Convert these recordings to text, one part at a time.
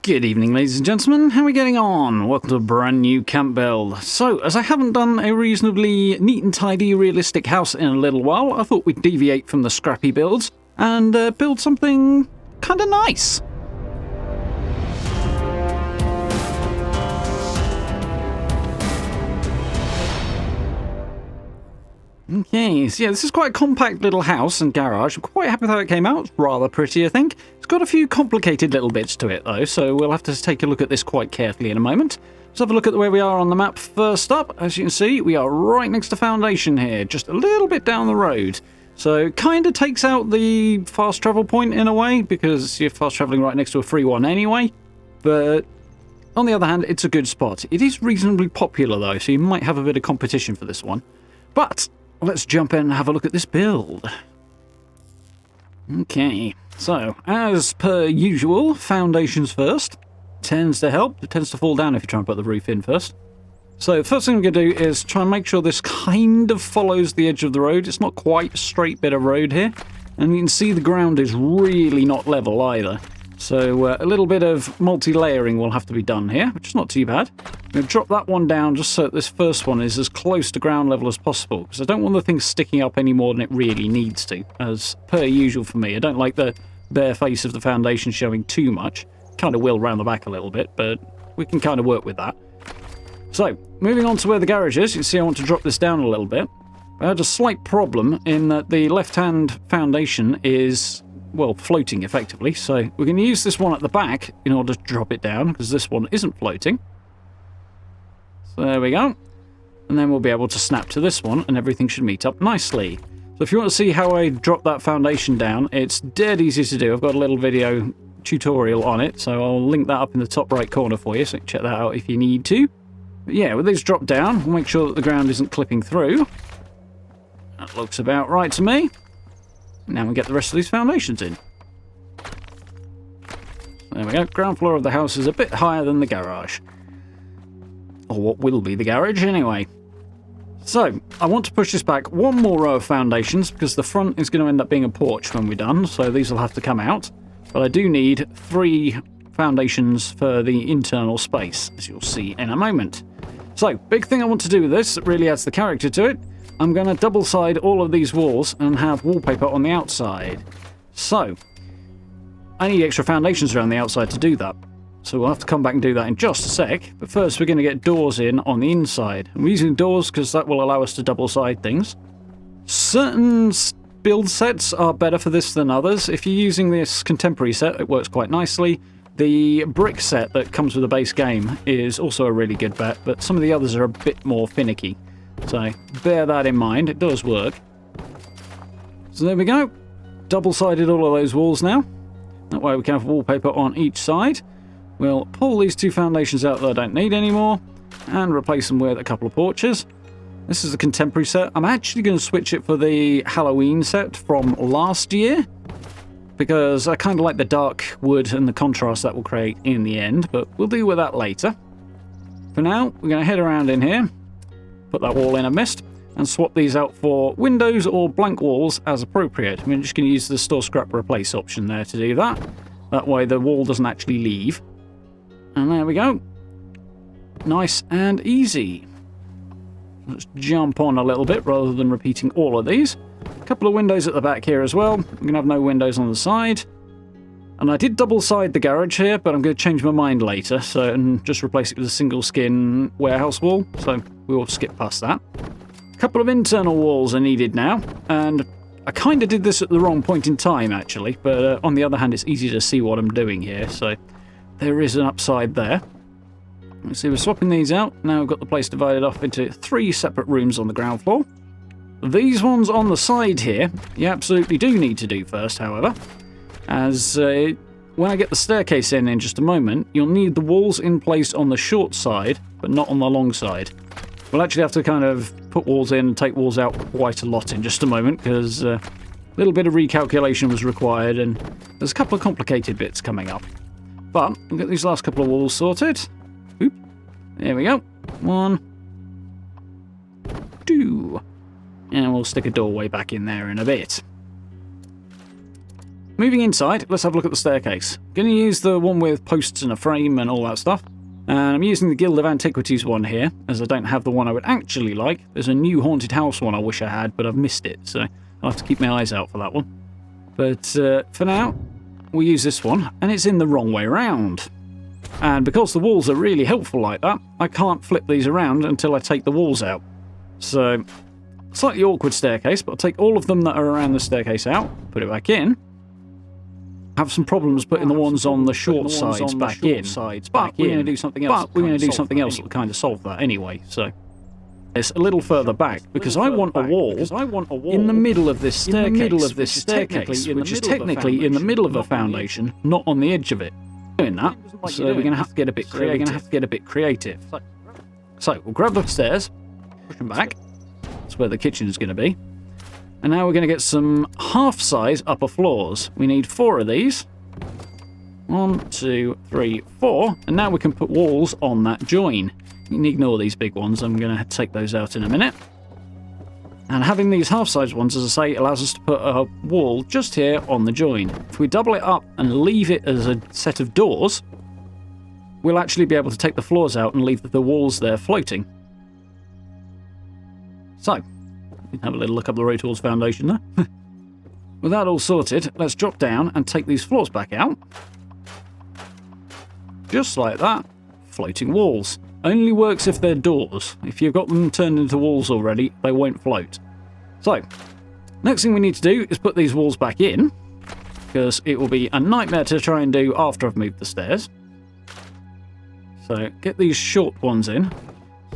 Good evening, ladies and gentlemen. How are we getting on? Welcome to a brand new camp build. So, as I haven't done a reasonably neat and tidy realistic house in a little while, I thought we'd deviate from the scrappy builds and build something kind of nice. Okay, so yeah, this is quite a compact little house and garage. I'm quite happy with how it came out. It's rather pretty, I think. It's got a few complicated little bits to it, though, so we'll have to take a look at this quite carefully in a moment. Let's have a look at where we are on the map first up. As you can see, we are right next to Foundation here, just a little bit down the road. So kind of takes out the fast travel point in a way, because you're fast travelling right next to a free one anyway. But on the other hand, it's a good spot. It is reasonably popular, though, so you might have a bit of competition for this one. But let's jump in and have a look at this build. Okay, so as per usual, foundations first. Tends to help. It tends to fall down if you try and put the roof in first. So first thing I'm going to do is try and make sure this kind of follows the edge of the road. It's not quite a straight bit of road here. And you can see the ground is really not level either. So a little bit of multi-layering will have to be done here, which is not too bad. I'm going to drop that one down just so that this first one is as close to ground level as possible, because I don't want the thing sticking up any more than it really needs to, as per usual for me. I don't like the bare face of the foundation showing too much. Kind of will round the back a little bit, but we can kind of work with that. So, moving on to where the garage is, you can see I want to drop this down a little bit. I had a slight problem in that the left-hand foundation is, well, floating effectively, so we're going to use this one at the back in order to drop it down, because this one isn't floating. So there we go. And then we'll be able to snap to this one, and everything should meet up nicely. So if you want to see how I drop that foundation down, it's dead easy to do. I've got a little video tutorial on it, so I'll link that up in the top right corner for you, so you can check that out if you need to. But yeah, with these dropped down, we'll make sure that the ground isn't clipping through. That looks about right to me. Now we get the rest of these foundations in. There we go. Ground floor of the house is a bit higher than the garage. Or what will be the garage, anyway. So, I want to push this back one more row of foundations, because the front is going to end up being a porch when we're done, so these will have to come out. But I do need 3 foundations for the internal space, as you'll see in a moment. So, big thing I want to do with this that really adds the character to it, I'm going to double-side all of these walls and have wallpaper on the outside. So, I need extra foundations around the outside to do that. So we'll have to come back and do that in just a sec. But first we're going to get doors in on the inside. And we're using doors because that will allow us to double-side things. Certain build sets are better for this than others. If you're using this contemporary set, it works quite nicely. The brick set that comes with the base game is also a really good bet, but some of the others are a bit more finicky. So bear that in mind, it does work. So there we go. Double-sided all of those walls now. That way we can have wallpaper on each side. We'll pull these 2 foundations out that I don't need anymore and replace them with a couple of porches. This is the contemporary set. I'm actually going to switch it for the Halloween set from last year, because I kind of like the dark wood and the contrast that will create in the end, but we'll deal with that later. For now, we're going to head around in here, put that wall in a mist, and swap these out for windows or blank walls as appropriate. I'm just going to use the store scrap replace option there to do that. That way the wall doesn't actually leave. And there we go. Nice and easy. Let's jump on a little bit rather than repeating all of these. A couple of windows at the back here as well. We're going to have no windows on the side. And I did double-side the garage here, but I'm going to change my mind later, and just replace it with a single skin warehouse wall. So we will skip past that. A couple of internal walls are needed now, and I kind of did this at the wrong point in time, actually, but on the other hand, it's easy to see what I'm doing here, so there is an upside there. Let's see, we're swapping these out. Now we've got the place divided off into 3 separate rooms on the ground floor. These ones on the side here, you absolutely do need to do first, however, as when I get the staircase in just a moment, you'll need the walls in place on the short side, but not on the long side. We'll actually have to kind of put walls in and take walls out quite a lot in just a moment, because a little bit of recalculation was required, and there's a couple of complicated bits coming up. But we'll get these last couple of walls sorted. Oop. There we go. 1, 2. And we'll stick a doorway back in there in a bit. moving inside, let's have a look at the staircase. Going to use the one with posts and a frame and all that stuff. And I'm using the Guild of Antiquities one here, as I don't have the one I would actually like. There's a new haunted house one I wish I had, but I've missed it, so I'll have to keep my eyes out for that one. But for now, we'll use this one, and it's in the wrong way around. And because the walls are really helpful like that, I can't flip these around until I take the walls out. So, slightly awkward staircase, but I'll take all of them that are around the staircase out, put it back in. Have some problems putting the ones on the short sides back in. But we're going to do something else. We're going to do something else that will kind of solve that anyway. So it's a little further back because I want a wall in the middle of this staircase, which is technically in the middle of a foundation, not on the edge of it. Doing that, so we're going to have to get a bit creative. So we'll grab the stairs, push them back. That's where the kitchen is going to be. And now we're going to get some half-size upper floors. We need 4 of these. 1, 2, 3, 4. And now we can put walls on that join. You can ignore these big ones. I'm going to take those out in a minute. And having these half-size ones, as I say, allows us to put a wall just here on the join. If we double it up and leave it as a set of doors, we'll actually be able to take the floors out and leave the walls there floating. So, have a little look up the road towards foundation there. With that all sorted, let's drop down and take these floors back out. Just like that. Floating walls. Only works if they're doors. If you've got them turned into walls already, they won't float. So, next thing we need to do is put these walls back in, because it will be a nightmare to try and do after I've moved the stairs. So, get these short ones in.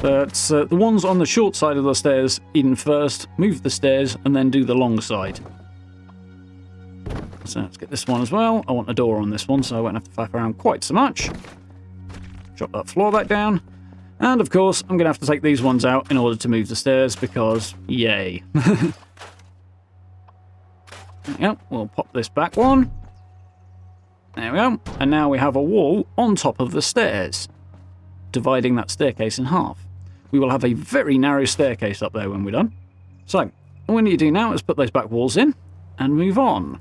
But the ones on the short side of the stairs in first, move the stairs, and then do the long side. So let's get this one as well. I want a door on this one, so I won't have to faff around quite so much. Drop that floor back down. And of course, I'm going to have to take these ones out in order to move the stairs, because yay. There we go. We'll pop this back one. There we go. And now we have a wall on top of the stairs, dividing that staircase in half. We will have a very narrow staircase up there when we're done. So, all we need to do now is put those back walls in and move on.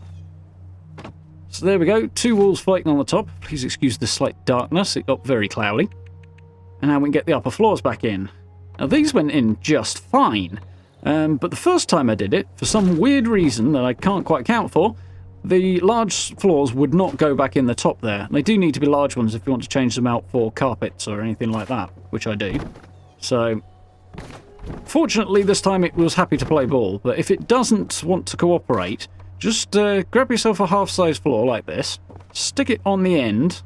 So there we go, 2 walls floating on the top. Please excuse the slight darkness, it got very cloudy. And now we can get the upper floors back in. Now these went in just fine, but the first time I did it, for some weird reason that I can't quite account for, the large floors would not go back in the top there. They do need to be large ones if you want to change them out for carpets or anything like that, which I do. So, fortunately this time it was happy to play ball, but if it doesn't want to cooperate, just grab yourself a half-size floor like this, stick it on the end,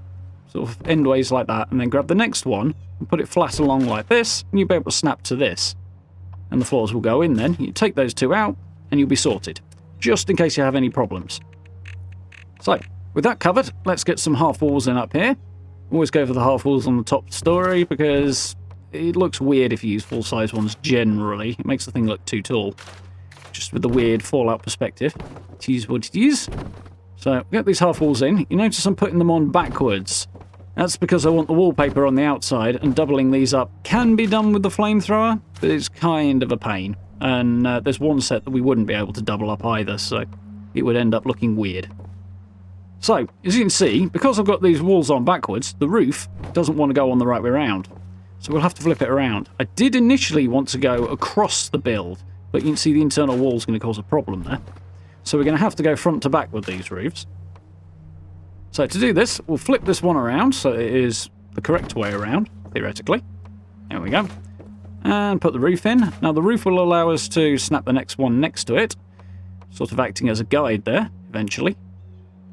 sort of endways like that, and then grab the next one and put it flat along like this, and you'll be able to snap to this. And the floors will go in then. You take those 2 out, and you'll be sorted, just in case you have any problems. So, with that covered, let's get some half walls in up here. Always go for the half walls on the top story, because it looks weird if you use full-size ones generally. It makes the thing look too tall, just with the weird fallout perspective. It is what it is. So, get these half walls in. You notice I'm putting them on backwards. That's because I want the wallpaper on the outside, and doubling these up can be done with the flamethrower, but it's kind of a pain. And there's one set that we wouldn't be able to double up either, so it would end up looking weird. So, as you can see, because I've got these walls on backwards, the roof doesn't want to go on the right way around. So we'll have to flip it around. I did initially want to go across the build, but you can see the internal wall's going to cause a problem there. So we're going to have to go front to back with these roofs. So to do this, we'll flip this one around so it is the correct way around, theoretically. There we go. And put the roof in. Now the roof will allow us to snap the next one next to it, sort of acting as a guide there, eventually.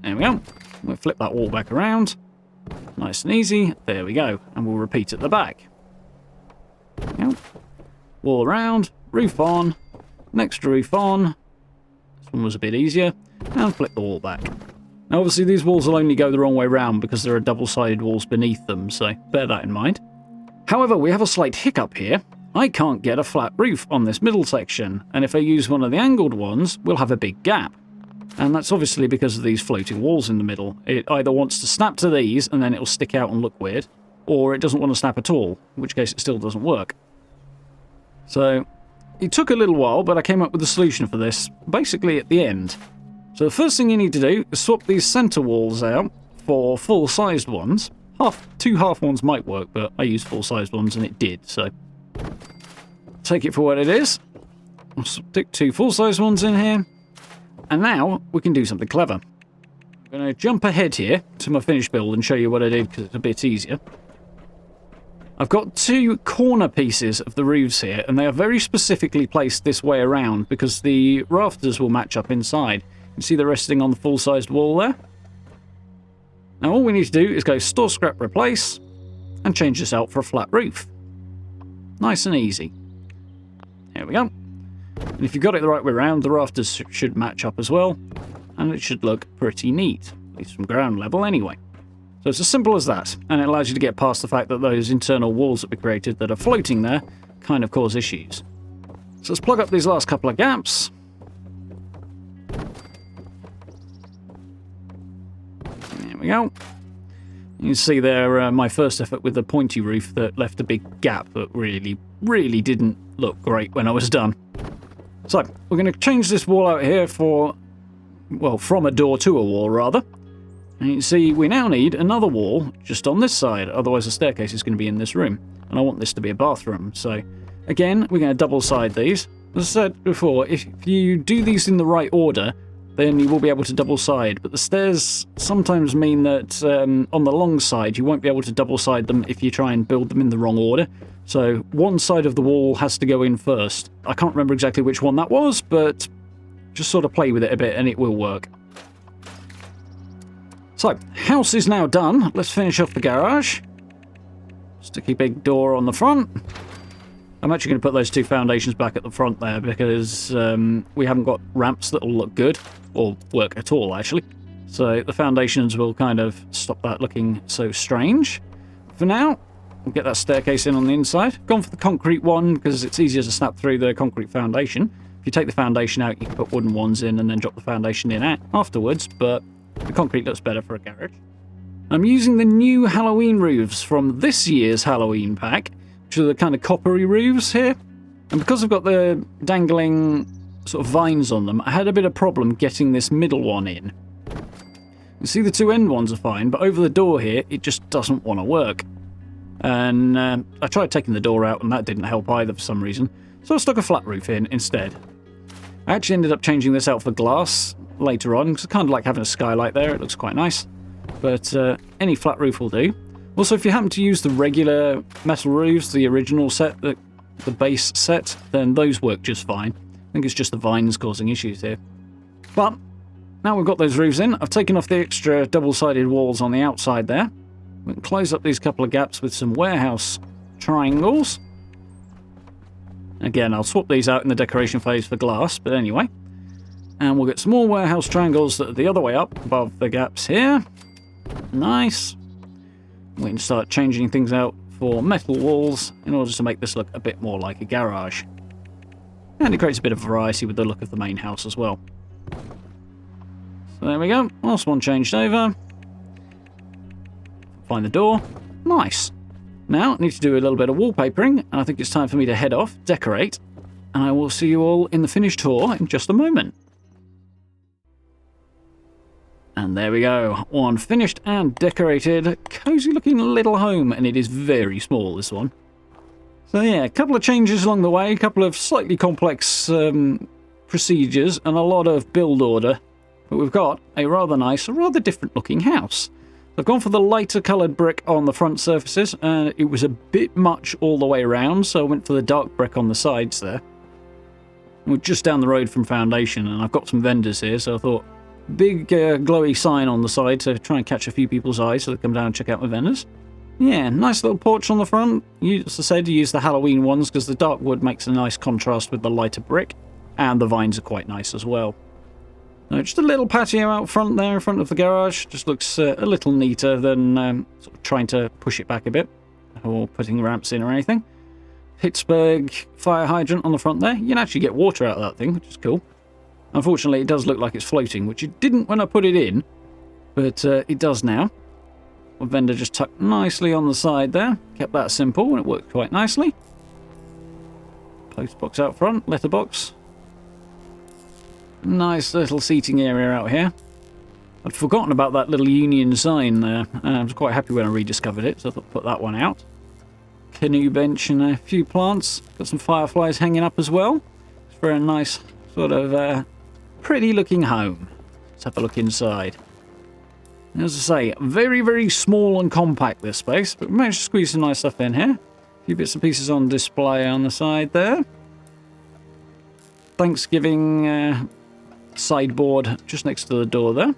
There we go. We'll flip that wall back around. Nice and easy. There we go. And we'll repeat at the back. There we go. Wall around, roof on, next roof on. This one was a bit easier. And flip the wall back. Now obviously these walls will only go the wrong way round because there are double-sided walls beneath them, so bear that in mind. However, we have a slight hiccup here. I can't get a flat roof on this middle section, and if I use one of the angled ones, we'll have a big gap. And that's obviously because of these floating walls in the middle. It either wants to snap to these, and then it'll stick out and look weird, or it doesn't want to snap at all, in which case it still doesn't work. So, it took a little while, but I came up with a solution for this, basically at the end. So the first thing you need to do is swap these center walls out for full-sized ones. Two half ones might work, but I used full-sized ones and it did, so take it for what it is. I'll stick 2 full-sized ones in here. And now we can do something clever. I'm going to jump ahead here to my finished build and show you what I did because it's a bit easier. I've got 2 corner pieces of the roofs here, and they are very specifically placed this way around because the rafters will match up inside. You can see they're resting on the full-sized wall there. Now all we need to do is go store scrap replace and change this out for a flat roof. Nice and easy. There we go. And if you've got it the right way around, the rafters should match up as well, and it should look pretty neat, at least from ground level anyway. So it's as simple as that, and it allows you to get past the fact that those internal walls that we created that are floating there kind of cause issues. So let's plug up these last couple of gaps. There we go. You can see there my first effort with the pointy roof that left a big gap that really didn't look great when I was done. So, we're going to change this wall out here for, well, from a door to a wall, rather. And you can see we now need another wall just on this side, otherwise the staircase is going to be in this room. And I want this to be a bathroom. So, again, we're going to double-side these. As I said before, if you do these in the right order, then you will be able to double-side. But the stairs sometimes mean that on the long side, you won't be able to double-side them if you try and build them in the wrong order. So one side of the wall has to go in first. I can't remember exactly which one that was, but just sort of play with it a bit and it will work. So, house is now done. Let's finish off the garage. Sticky big door on the front. I'm actually going to put those 2 foundations back at the front there because we haven't got ramps that will look good, or work at all actually. So the foundations will kind of stop that looking so strange. For now, we'll get that staircase in on the inside. Gone for the concrete one because it's easier to snap through the concrete foundation. If you take the foundation out, you can put wooden ones in and then drop the foundation in afterwards, but the concrete looks better for a garage. I'm using the new Halloween roofs from this year's Halloween pack, which are the kind of coppery roofs here. And because I've got the dangling sort of vines on them, I had a bit of problem getting this middle one in. You see the 2 end ones are fine, but over the door here, it just doesn't want to work. And I tried taking the door out and that didn't help either for some reason. So I stuck a flat roof in instead. I actually ended up changing this out for glass later on, because I kind of like having a skylight there, it looks quite nice. But any flat roof will do. Also, if you happen to use the regular metal roofs, the original set, the base set, then those work just fine. I think it's just the vines causing issues here. But now we've got those roofs in, I've taken off the extra double-sided walls on the outside there. We can close up these couple of gaps with some warehouse triangles. Again, I'll swap these out in the decoration phase for glass, but anyway. And we'll get some more warehouse triangles that are the other way up, above the gaps here. Nice. We can start changing things out for metal walls in order to make this look a bit more like a garage. And it creates a bit of variety with the look of the main house as well. So there we go. Last one changed over. Find the door. Nice. Now, I need to do a little bit of wallpapering, and I think it's time for me to head off, decorate, and I will see you all in the finished tour in just a moment. And there we go. One finished and decorated, cozy looking little home, and it is very small, this one. So yeah, a couple of changes along the way, a couple of slightly complex procedures, and a lot of build order. But we've got a rather nice, a rather different looking house. I've gone for the lighter coloured brick on the front surfaces, and it was a bit much all the way around, so I went for the dark brick on the sides there. We're just down the road from foundation, and I've got some vendors here, so I thought, big glowy sign on the side to try and catch a few people's eyes so they come down and check out my vendors. Yeah, nice little porch on the front. As I said, you use the Halloween ones because the dark wood makes a nice contrast with the lighter brick, and the vines are quite nice as well. Just a little patio out front there in front of the garage. Just looks a little neater than sort of trying to push it back a bit or putting ramps in or anything. Pittsburgh fire hydrant on the front there. You can actually get water out of that thing, which is cool. Unfortunately, it does look like it's floating, which it didn't when I put it in, but it does now. A vendor just tucked nicely on the side there. Kept that simple and it worked quite nicely. Postbox out front, letterbox. Nice little seating area out here. I'd forgotten about that little Union sign there. I was quite happy when I rediscovered it, so I thought I'd put that one out. Canoe bench and a few plants. Got some fireflies hanging up as well. It's for a nice sort of pretty looking home. Let's have a look inside. As I say, very, very small and compact this space, but we managed to squeeze some nice stuff in here. A few bits and pieces on display on the side there. Thanksgiving sideboard just next to the door there.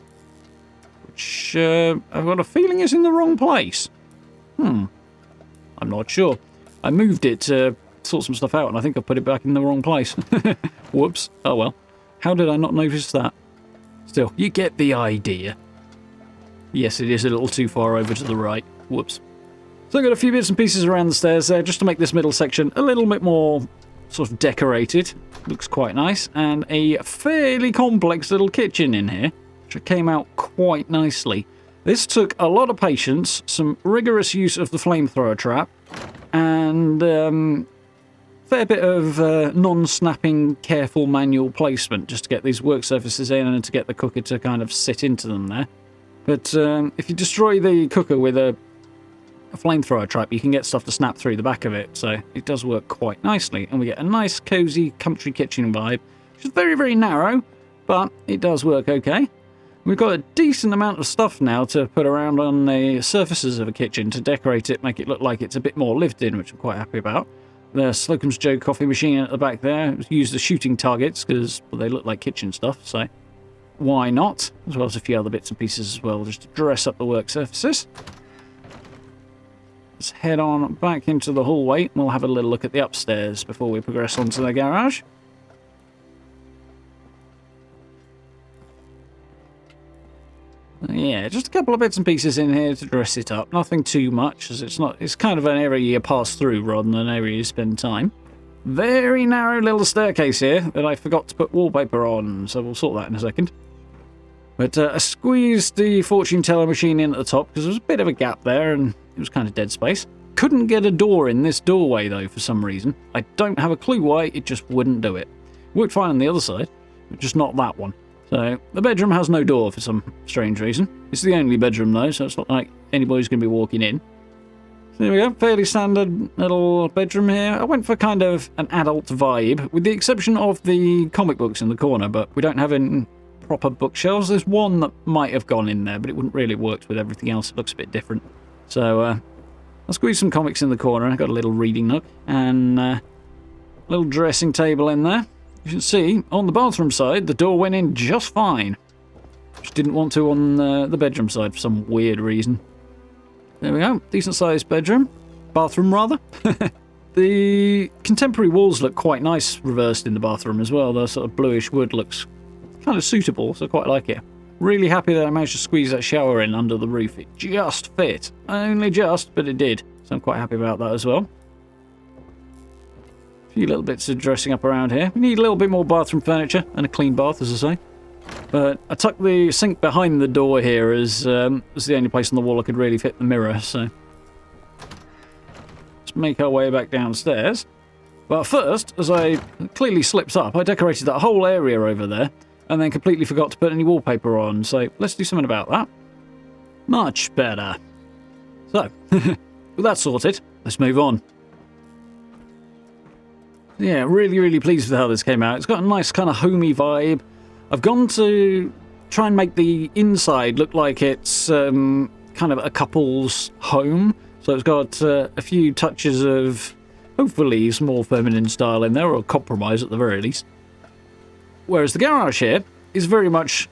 Which I've got a feeling is in the wrong place. I'm not sure. I moved it to sort some stuff out and I think I put it back in the wrong place. Whoops. Oh well. How did I not notice that? Still, you get the idea. Yes, it is a little too far over to the right. Whoops. So I've got a few bits and pieces around the stairs there just to make this middle section a little bit more sort of decorated. Looks quite nice. And a fairly complex little kitchen in here, which came out quite nicely. This took a lot of patience, some rigorous use of the flamethrower trap, and fair bit of non-snapping, careful manual placement just to get these work surfaces in and to get the cooker to kind of sit into them there. But if you destroy the cooker with a flamethrower trap, you can get stuff to snap through the back of it, so it does work quite nicely, and we get a nice, cosy, country kitchen vibe, which is very, very narrow, but it does work okay. We've got a decent amount of stuff now to put around on the surfaces of a kitchen to decorate it, make it look like it's a bit more lived in, which I'm quite happy about. The Slocum's Joe coffee machine at the back there was used as shooting targets because well, they look like kitchen stuff, so why not? As well as a few other bits and pieces as well, just to dress up the work surfaces. Let's head on back into the hallway and we'll have a little look at the upstairs before we progress on to the garage. Yeah, just a couple of bits and pieces in here to dress it up. Nothing too much, as it's kind of an area you pass through rather than an area you spend time. Very narrow little staircase here that I forgot to put wallpaper on, so we'll sort that in a second. But I squeezed the fortune teller machine in at the top because there was a bit of a gap there and it was kind of dead space. Couldn't get a door in this doorway though for some reason. I don't have a clue why, it just wouldn't do it. Worked fine on the other side, but just not that one. So the bedroom has no door for some strange reason. It's the only bedroom though, so it's not like anybody's going to be walking in. So there we go, fairly standard little bedroom here. I went for kind of an adult vibe, with the exception of the comic books in the corner, but we don't have any proper bookshelves. There's one that might have gone in there, but it wouldn't really have worked with everything else. It looks a bit different. So I'll squeeze some comics in the corner. I've got a little reading nook and a little dressing table in there. You can see, on the bathroom side, the door went in just fine. Just didn't want to on the bedroom side for some weird reason. There we go, decent sized bedroom. Bathroom, rather. The contemporary walls look quite nice reversed in the bathroom as well. The sort of bluish wood looks kind of suitable, so I quite like it. Really happy that I managed to squeeze that shower in under the roof. It just fit. Only just, but it did. So I'm quite happy about that as well. A few little bits of dressing up around here. We need a little bit more bathroom furniture and a clean bath, as I say. But I tucked the sink behind the door here as was the only place on the wall I could really fit the mirror, so let's make our way back downstairs. But first, as I clearly slipped up, I decorated that whole area over there and then completely forgot to put any wallpaper on, so let's do something about that. Much better. So, with that sorted, let's move on. Yeah, really, really pleased with how this came out. It's got a nice kind of homey vibe. I've gone to try and make the inside look like it's kind of a couple's home. So it's got a few touches of, hopefully, some more feminine style in there, or compromise at the very least. Whereas the garage here is very much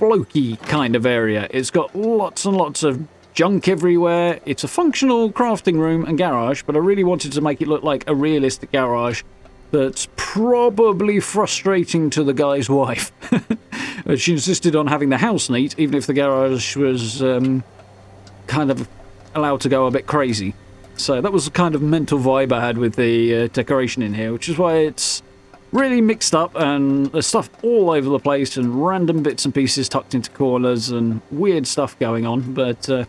blokey kind of area. It's got lots and lots of junk everywhere. It's a functional crafting room and garage, but I really wanted to make it look like a realistic garage that's probably frustrating to the guy's wife. She insisted on having the house neat, even if the garage was kind of allowed to go a bit crazy. So that was the kind of mental vibe I had with the decoration in here, which is why it's really mixed up and there's stuff all over the place and random bits and pieces tucked into corners and weird stuff going on. But I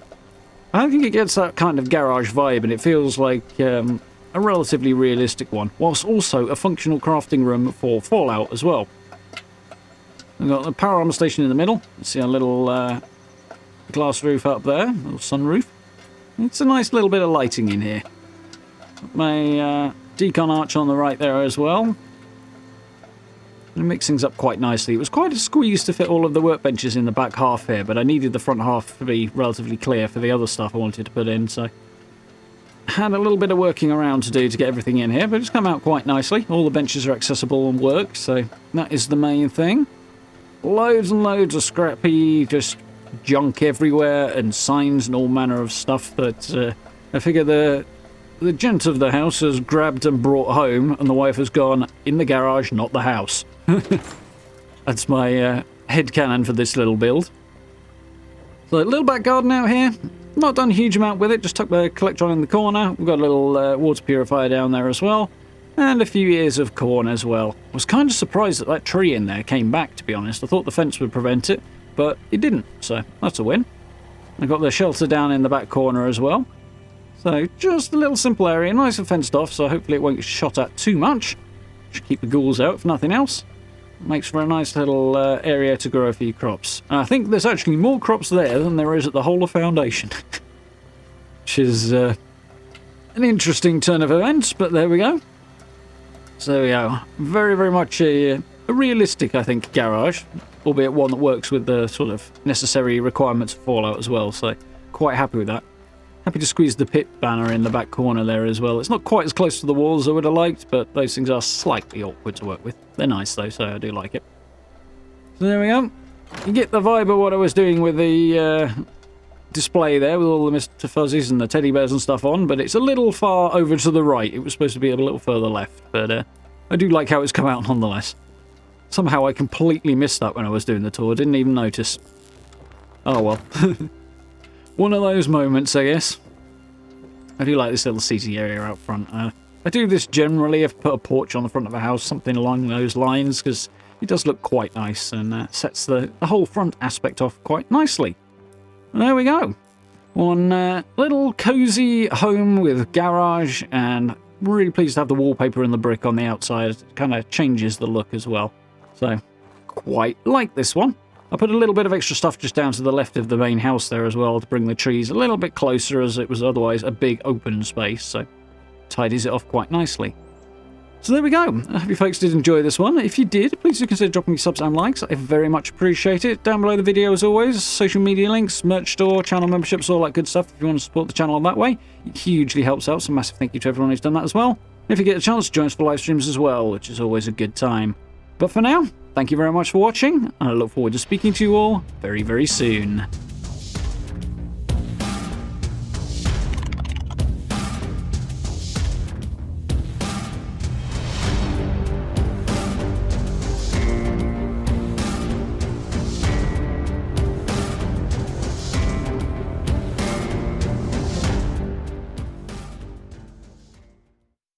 don't think it gets that kind of garage vibe, and it feels like a relatively realistic one, whilst also a functional crafting room for Fallout as well. We've got the power armor station in the middle. You see a little glass roof up there, little sunroof. It's a nice little bit of lighting in here. My decon arch on the right there as well. It mixes things up quite nicely. It was quite a squeeze to fit all of the workbenches in the back half here, but I needed the front half to be relatively clear for the other stuff I wanted to put in, so had a little bit of working around to do to get everything in here, but it's come out quite nicely. All the benches are accessible and work, so that is the main thing. Loads and loads of scrappy, just junk everywhere, and signs and all manner of stuff that I figure the gent of the house has grabbed and brought home, and the wife has gone, in the garage, not the house. That's my headcanon for this little build. So a little back garden out here. Not done a huge amount with it, just tucked the collectron in the corner. We've got a little water purifier down there as well. And a few ears of corn as well. I was kind of surprised that that tree in there came back, to be honest. I thought the fence would prevent it, but it didn't, so that's a win. I've got the shelter down in the back corner as well. So just a little simple area, nice and fenced off, so hopefully it won't get shot at too much. Should keep the ghouls out, if nothing else. Makes for a nice little area to grow a few crops. And I think there's actually more crops there than there is at the whole of Foundation. Which is an interesting turn of events, but there we go. So there we go. Very, very much a realistic, I think, garage. Albeit one that works with the sort of necessary requirements of Fallout as well, so quite happy with that. Happy to squeeze the pit banner in the back corner there as well. It's not quite as close to the walls as I would have liked, but those things are slightly awkward to work with. They're nice though, so I do like it. So there we go. You get the vibe of what I was doing with the display there, with all the Mr. Fuzzies and the teddy bears and stuff on, but it's a little far over to the right. It was supposed to be a little further left, but I do like how it's come out nonetheless. Somehow I completely missed that when I was doing the tour. Didn't even notice. Oh well. One of those moments, I guess. I do like this little seating area out front. I do this generally. I've put a porch on the front of a house, something along those lines, because it does look quite nice and sets the whole front aspect off quite nicely. And there we go. One little cozy home with garage, and really pleased to have the wallpaper and the brick on the outside. It kind of changes the look as well. So, quite like this one. I put a little bit of extra stuff just down to the left of the main house there as well to bring the trees a little bit closer, as it was otherwise a big open space, so tidies it off quite nicely. So there we go. I hope you folks did enjoy this one. If you did, please do consider dropping me subs and likes. I very much appreciate it. Down below the video, as always, social media links, merch store, channel memberships, all that good stuff. If you want to support the channel that way, it hugely helps out. So massive thank you to everyone who's done that as well. And if you get a chance, join us for live streams as well, which is always a good time. But for now, thank you very much for watching, and I look forward to speaking to you all very, very soon.